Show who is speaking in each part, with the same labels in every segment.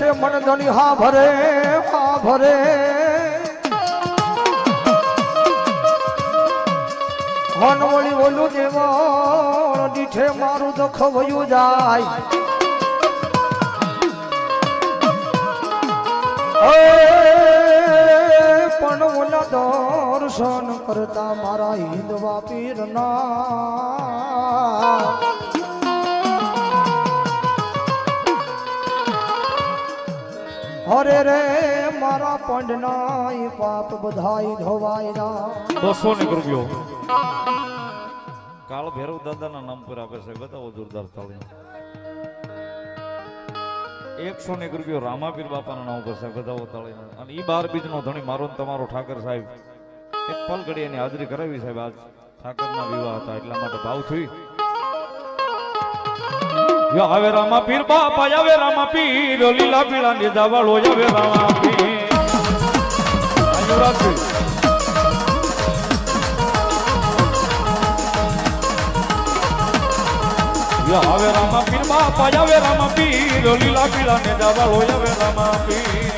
Speaker 1: છે મન ધણી હા ભરે વળી ઓલું દેવળ દીઠે મારું દુઃખ વયું જાય પણ ઓલા દર્શન કરતા મારા હિંદવા પીરના હરે રે મારા પંડના પાપ બધાય ધોવાય
Speaker 2: 200 રૂપિયો કાળ ભૈરવ દાદાના નામ પર આપે છે બતાવો જોરદાર તાળી 100 રૂપિયો રામાપીર બાપાના નામ પર છે બતાવો તાળી અને ઈ 12 બીજનો ધણી મારો તમારો ઠાકર સાહેબ એક પલ ઘડી એની હાજરી કરાવી સાહેબ આજ ઠાકરના વિવાહ હતા એટલા માટે ભાવ થઈ આવે રામાપીર બાપા આવે રામાપીર લીલા પીળા નિધા વાળો આવે રામાપીર આવે રામાપીર બાપા આવે રામાપીર લીલા પીળા નિધા વાળો આવે રામાપીર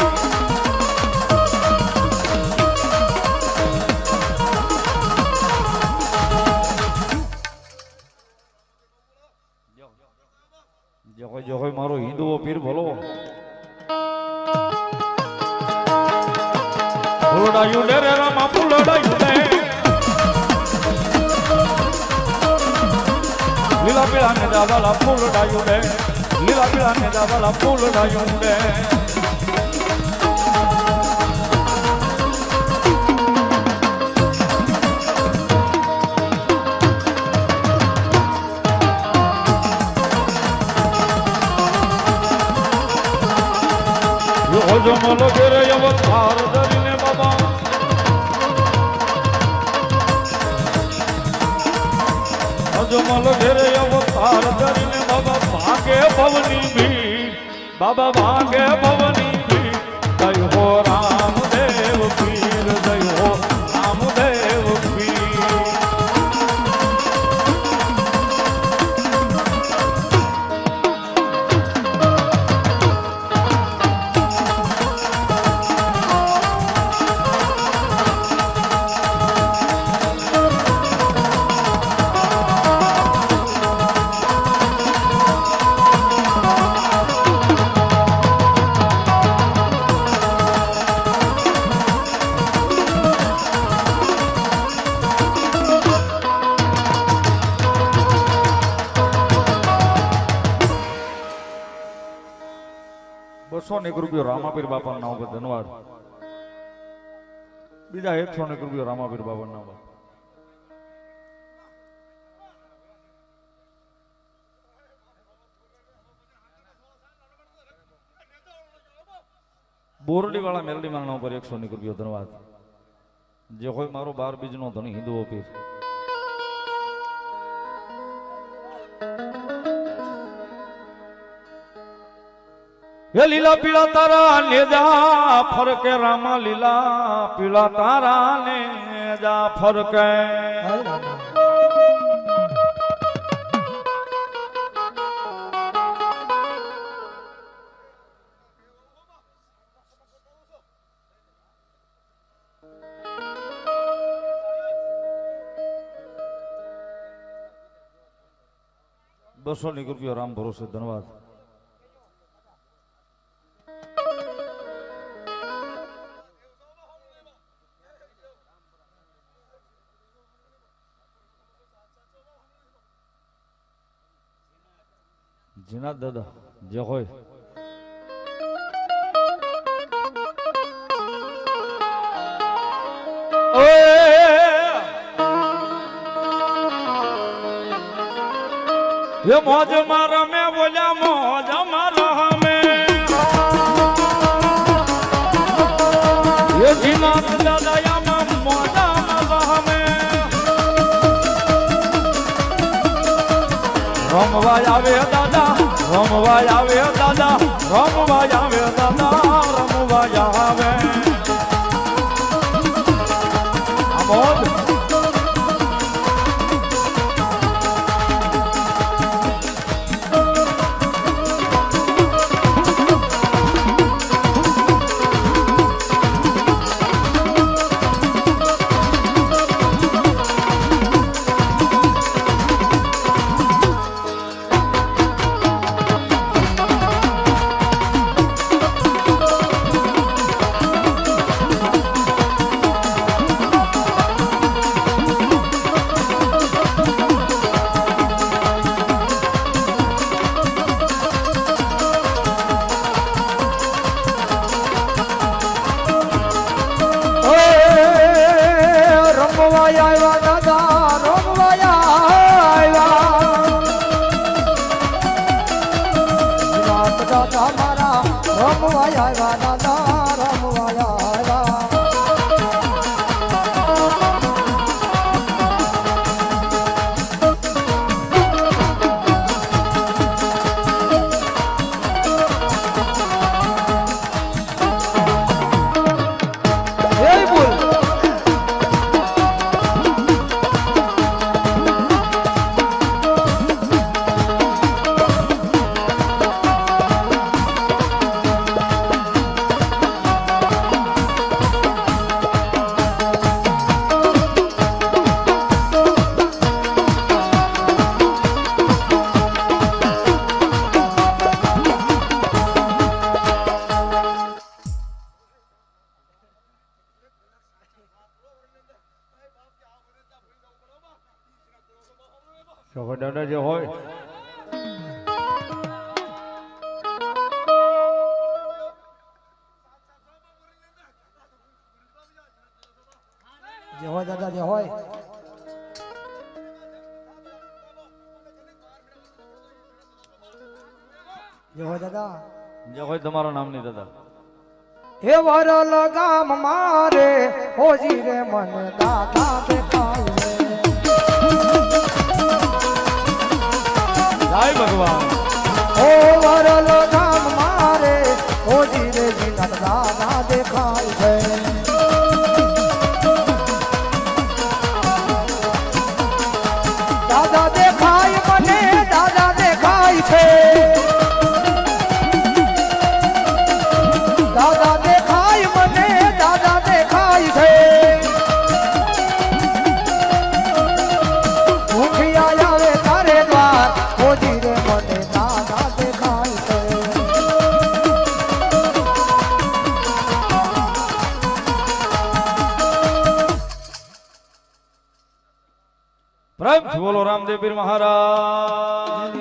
Speaker 2: જો હોય મારો હિન્દુઓ પીર ભલો ફૂલડાયું લે રે રામા ફૂલડાયું લે લીલા પીળા ને દાવાલા ફૂલડાયું લે લીલા પીળા ને દાવાલા ફૂલડાયું લે જમલો ઘેરે અવતાર ધરીને બાબા જમલો ઘેરે અવતાર ધરીને બાબા ભાગે ભવની ભી બાબા ભાગે ભવની ભી જય હો રામદેવ પીર જય હો રામદેવ પીર રૂપિયો રામાપીર બાપા નામ પર ધન્યવાદ બીજા 100 રૂપિયો રામાપીર બાપા નામ બોરડી વાળા મેલડી માં નામ પર 100 રૂપિયો ધન્યવાદ જે હોય મારો 12 બીજ નો ધણી હિન્દુઓ પીર ये लीला पीला तारा ले जा फरके रामा लीला पीला तारा ने जा फरके ₹200 राम भरोसे धन्यवाद જીના દાદા જે હોય ये मौज मारा में बोला मौज मारा हमें ये जीना दादा या मौजा मारा हमें रमवा आवे दादा रमवा आवे दादा रमवा आवे दादा रमवा आवे अमोद
Speaker 1: દાદા રમવાયા આવ્યા નાથ દાદા મારા રમવાયા આવ્યા દાદા રમવાયા આવ્યા
Speaker 2: દાદા જે હોય
Speaker 1: દાદા જે હોય દાદા
Speaker 2: જે હોય તમારું નામ નહીં દાદા
Speaker 1: હે વરલ ગામ મારે હોજી રે મને દાદા દેખાય
Speaker 2: જય ભગવાન
Speaker 1: ઓ વરલ ગામ મારે હોજી રે જીનત દાદા દેખાય છે દાદા દેખાય મને દાદા દેખાય છે દાદા દેખાય મને દાદા દેખાય છે ભૂખિયા આવે તારે દ્વાર હોજી રે મને દાદા દેખાય છે
Speaker 2: પ્રેમથી બોલો રામદેવ પીર મહારાજ